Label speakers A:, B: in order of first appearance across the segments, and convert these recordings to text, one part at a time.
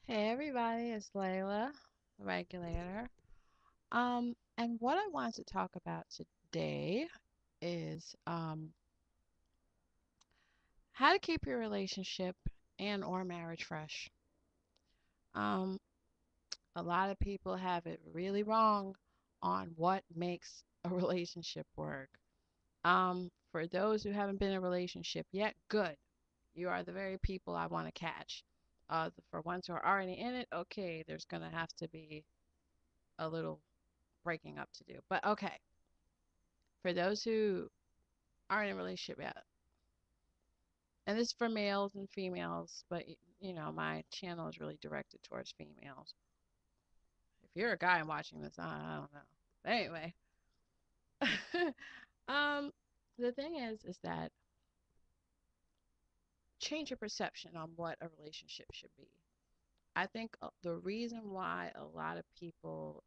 A: Hey everybody, it's Layla, the regulator. And what I want to talk about today is how to keep your relationship and or marriage fresh. Um, a lot of people have it really wrong on what makes a relationship work. For those who haven't been in a relationship yet, good. You are the very people I want to catch. For ones who are already in it, okay, there's gonna have to be a little breaking up to do. But okay, for those who aren't in a relationship yet, and this is for males and females, but my channel is really directed towards females. If you're a guy and watching this, I don't know. But anyway, um, the thing is that change your perception on what a relationship should be. I think the reason why a lot of people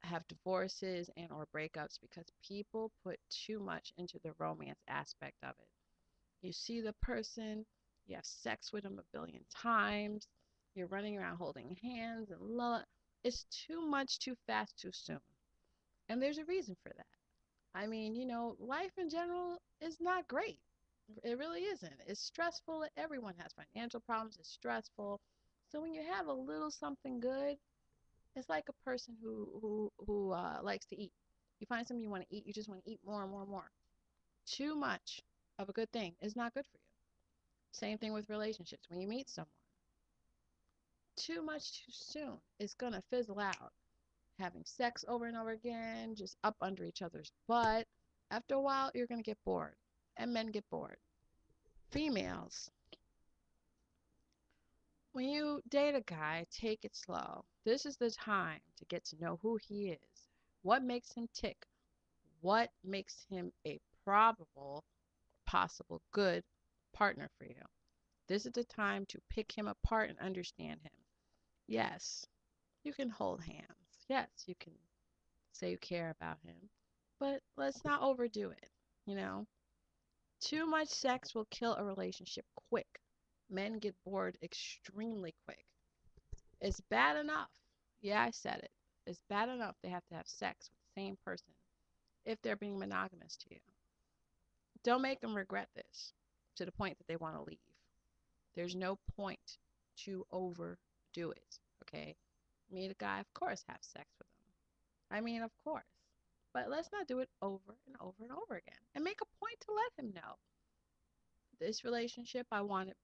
A: have divorces and or breakups because people put too much into the romance aspect of it. You see the person, you have sex with them a billion times, you're running around holding hands and love. It's too much, too fast, too soon. And there's a reason for that. I mean, life in general is not great. It really isn't. It's stressful. Everyone has financial problems. It's stressful. So when you have a little something good, it's like a person who likes to eat. You find something you want to eat, you just want to eat more and more and more. Too much of a good thing is not good for you. Same thing with relationships. When you meet someone, too much too soon, it's gonna fizzle out. Having sex over and over again, just up under each other's butt. After a while, you're gonna get bored, and men get bored. Females, when you date a guy, take it slow. This is the time to get to know who he is, what makes him tick, what makes him a probable, possible good partner for you. This is the time to pick him apart and understand him. Yes, you can hold hands. Yes, you can say you care about him, but let's not overdo it. You know, too much sex will kill a relationship quick. Men get bored extremely quick. It's bad enough. Yeah, I said it. It's bad enough they have to have sex with the same person if they're being monogamous to you. Don't make them regret this to the point that they want to leave. There's no point to overdo it. Okay? Meet a guy, of course, have sex with him. I mean, of course. But let's not do it over and over and over again. And make a point to let him know. This relationship, I want it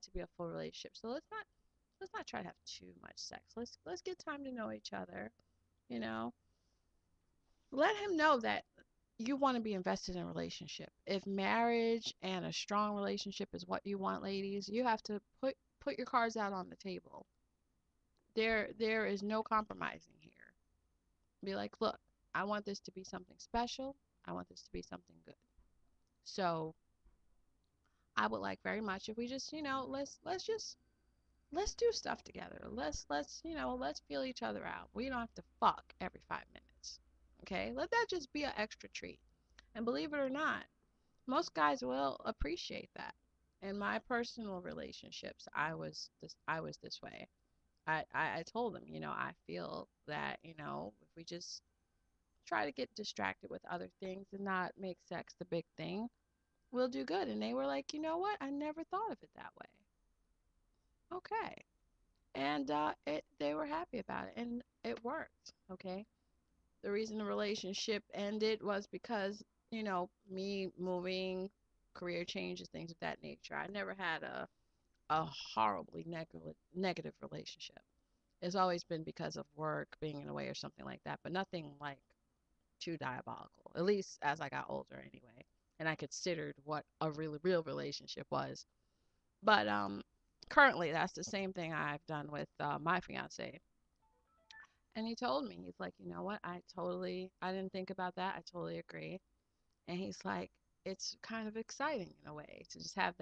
A: to be a full relationship. So let's not try to have too much sex. Let's get time to know each other, you know. Let him know that you want to be invested in a relationship. If marriage and a strong relationship is what you want, ladies, you have to put your cards out on the table. There is no compromising here. Be like, look, I want this to be something special. I want this to be something good. So I would like very much if we just, let's do stuff together. Let's feel each other out. We don't have to fuck every 5 minutes. Okay? Let that just be an extra treat. And believe it or not, most guys will appreciate that. In my personal relationships, I was this way. I told them, I feel that, if we just try to get distracted with other things and not make sex the big thing, we'll do good. And they were like, you know what? I never thought of it that way. Okay. And they were happy about it, and it worked. Okay. The reason the relationship ended was because, me moving, career changes, things of that nature. I never had a horribly negative relationship. It's always been because of work, being in a way or something like that, but nothing like too diabolical, at least as I got older anyway. And I considered what a really real relationship was. But currently, that's the same thing I've done with my fiance. And he told me, he's like, you know what? I didn't think about that. I totally agree. And he's like, it's kind of exciting in a way to just have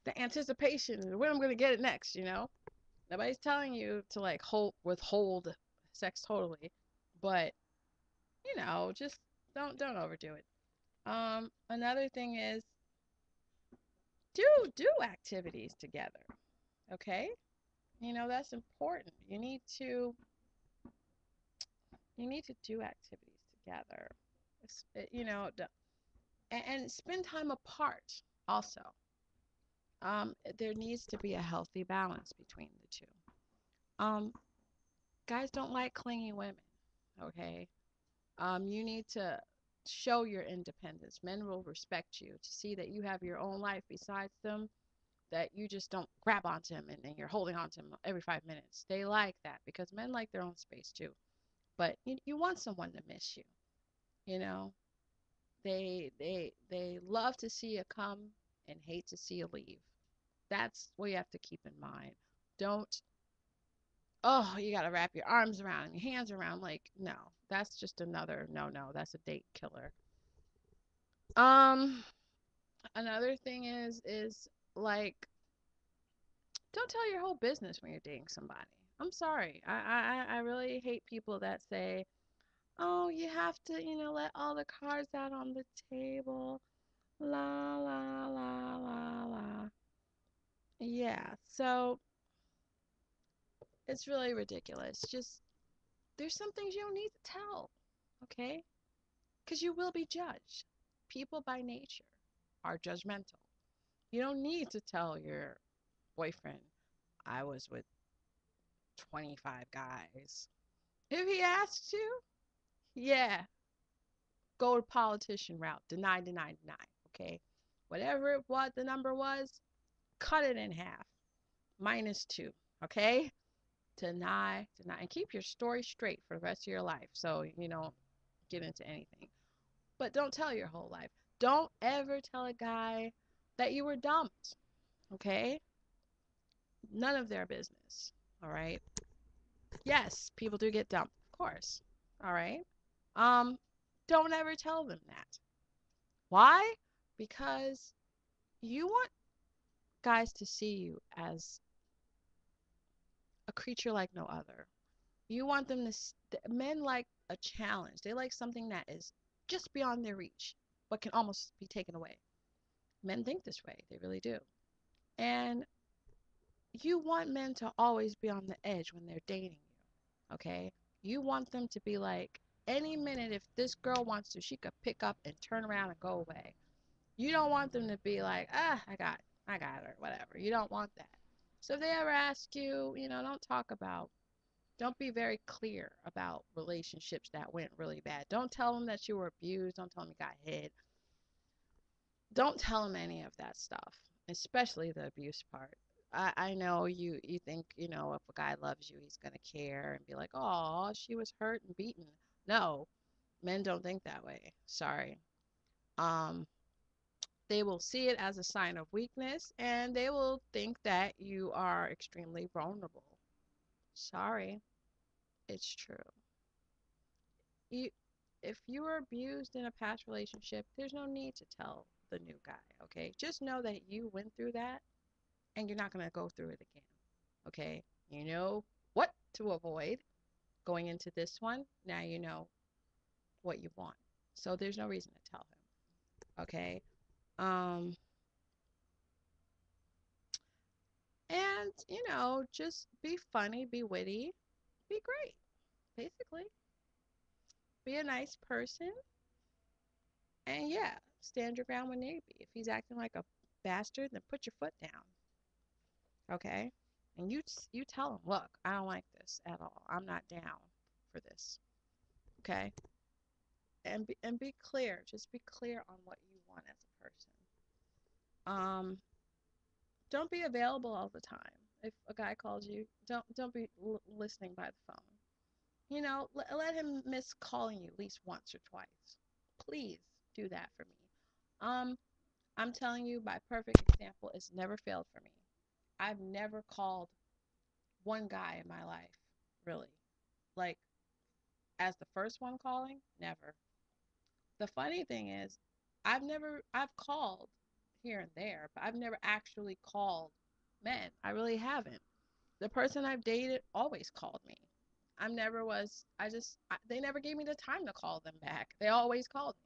A: the anticipation when I'm going to get it next. Nobody's telling you to like withhold sex totally, but just don't overdo it. Another thing is do activities together, okay? That's important. You need to do activities together. And spend time apart also. There needs to be a healthy balance between the two. Um, Guys don't like clingy women, okay? You need to show your independence. Men will respect you to see that you have your own life besides them, that you just don't grab onto him and you're holding on to him every 5 minutes. They like that because men like their own space too. But you want someone to miss you, you know? They love to see you come and hate to see you leave. That's what you have to keep in mind. Don't, oh, you got to wrap your arms around and your hands around. Like, no, that's just another no, no. That's a date killer. Um, Another thing is like, don't tell your whole business when you're dating somebody. I'm sorry. I really hate people that say, oh, you have to, let all the cards out on the table. La, la, la, la, la. Yeah, so it's really ridiculous. Just, there's some things you don't need to tell, okay? Because you will be judged. People by nature are judgmental. You don't need to tell your boyfriend, I was with 25 guys. If he asks you, yeah, go to politician route. Deny, deny, deny. Okay? Whatever what the number was, cut it in half. -2. Okay? Deny, deny. And keep your story straight for the rest of your life so you don't get into anything. But don't tell your whole life. Don't ever tell a guy that you were dumped. Okay? None of their business. All right? Yes, people do get dumped, of course. All right? Um, don't ever tell them that. Why? Because you want guys to see you as a creature like no other. You want them to, men like a challenge. They like something that is just beyond their reach, but can almost be taken away. Men think this way, they really do. And you want men to always be on the edge when they're dating you, okay? You want them to be like, any minute, if this girl wants to, she could pick up and turn around and go away. You don't want them to be like, I got her, whatever. You don't want that. So if they ever ask you, don't be very clear about relationships that went really bad. Don't tell them that you were abused. Don't tell them you got hit. Don't tell them any of that stuff, especially the abuse part. I know you think, if a guy loves you, he's gonna care and be like, oh, she was hurt and beaten. No, men don't think that way. Sorry. Um, they will see it as a sign of weakness and they will think that you are extremely vulnerable. Sorry, it's true. You, if you were abused in a past relationship, there's no need to tell the new guy, okay? Just know that you went through that and you're not going to go through it again, okay? You know what to avoid going into this one. Now you know what you want. So there's no reason to tell him, okay? Um, and, just be funny, be witty, be great, basically. Be a nice person. And yeah, stand your ground when need be. If he's acting like a bastard, then put your foot down, okay? And you tell him, look, I don't like this at all. I'm not down for this, okay? And be clear. Just be clear on what you want as a person. Um, don't be available all the time. If a guy calls you, don't be listening by the phone. Let him miss calling you at least once or twice. Please do that for me. Um, I'm telling you, by perfect example, it's never failed for me. I've never called one guy in my life, really. Like, as the first one calling, never. The funny thing is, I've called here and there, but I've never actually called men. I really haven't. The person I've dated always called me. I never was, they never gave me the time to call them back. They always called me.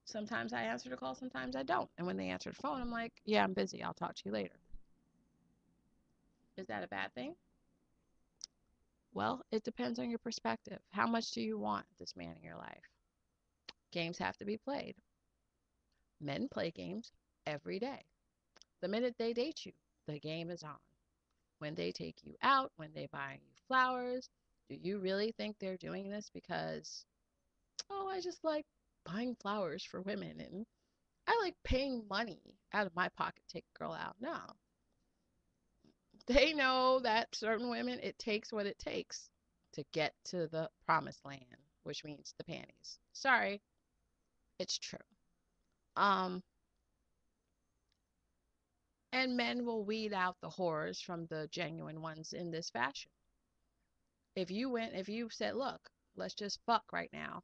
A: Sometimes I answer the call, sometimes I don't. And when they answer the phone, I'm like, yeah, I'm busy. I'll talk to you later. Is that a bad thing? Well, it depends on your perspective. How much do you want this man in your life? Games have to be played. Men play games every day. The minute they date you, the game is on. When they take you out, when they buy you flowers, do you really think they're doing this because, oh, I just like buying flowers for women and I like paying money out of my pocket to take a girl out? No. They know that certain women, it takes what it takes to get to the promised land, which means the panties. Sorry, it's true. Um, and men will weed out the whores from the genuine ones in this fashion. If you said, look, let's just fuck right now,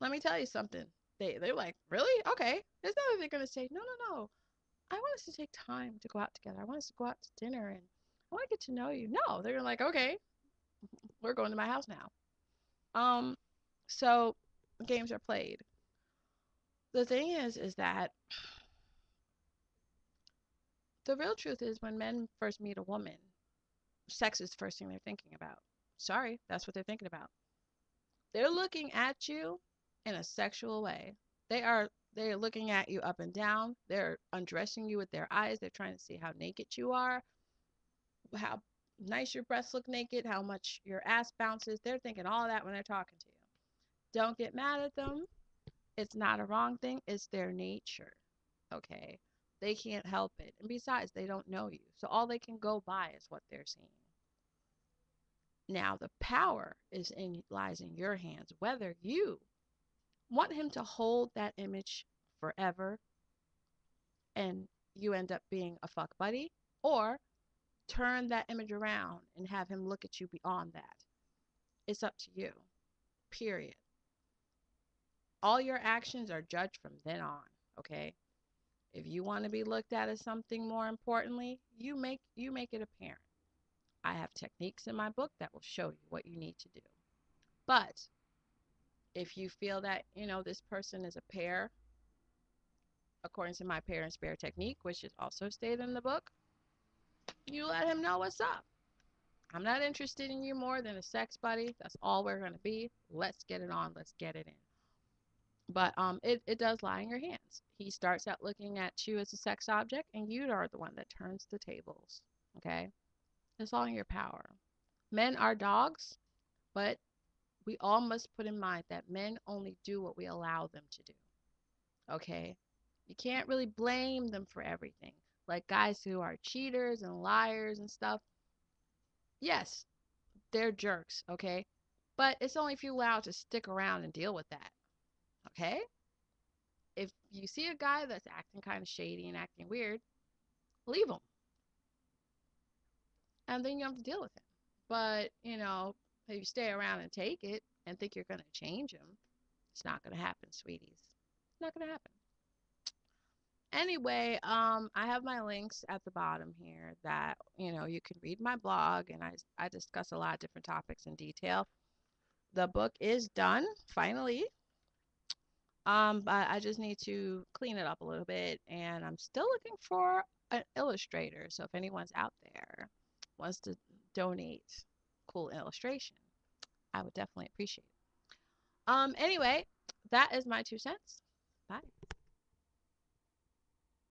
A: let me tell you something. They're like, really? Okay. There's nothing they're gonna say. No, no, no. I want us to take time to go out together. I want us to go out to dinner and I want to get to know you. No, they're like, okay, we're going to my house now. Um, so games are played. The thing is that the real truth is when men first meet a woman, sex is the first thing they're thinking about. Sorry, that's what they're thinking about. They're looking at you in a sexual way. They're looking at you up and down. They're undressing you with their eyes. They're trying to see how naked you are, how nice your breasts look naked, how much your ass bounces. They're thinking all of that when they're talking to you. Don't get mad at them. It's not a wrong thing. It's their nature. Okay. They can't help it. And besides, they don't know you. So all they can go by is what they're seeing. Now the power lies in your hands, whether you want him to hold that image forever and you end up being a fuck buddy, or turn that image around and have him look at you beyond that. It's up to you. Period. All your actions are judged from then on, okay? If you want to be looked at as something more importantly, you make it apparent. I have techniques in my book that will show you what you need to do. But if you feel that, this person is a pair, according to my pair and spare technique, which is also stated in the book, you let him know what's up. I'm not interested in you more than a sex buddy. That's all we're going to be. Let's get it on. Let's get it in. But it does lie in your hands. He starts out looking at you as a sex object, and you are the one that turns the tables. Okay? It's all in your power. Men are dogs, but we all must put in mind that men only do what we allow them to do. Okay? You can't really blame them for everything. Like guys who are cheaters and liars and stuff. Yes, they're jerks, okay? But it's only if you allow to stick around and deal with that, okay? If you see a guy that's acting kind of shady and acting weird, leave him. And then you have to deal with him. But, if you stay around and take it and think you're going to change him, it's not going to happen, sweeties. It's not going to happen. Anyway, I have my links at the bottom here that, you can read my blog and I discuss a lot of different topics in detail. The book is done, finally. But I just need to clean it up a little bit, and I'm still looking for an illustrator. So if anyone's out there wants to donate cool illustration, I would definitely appreciate it. Anyway, that is my 2 cents. Bye.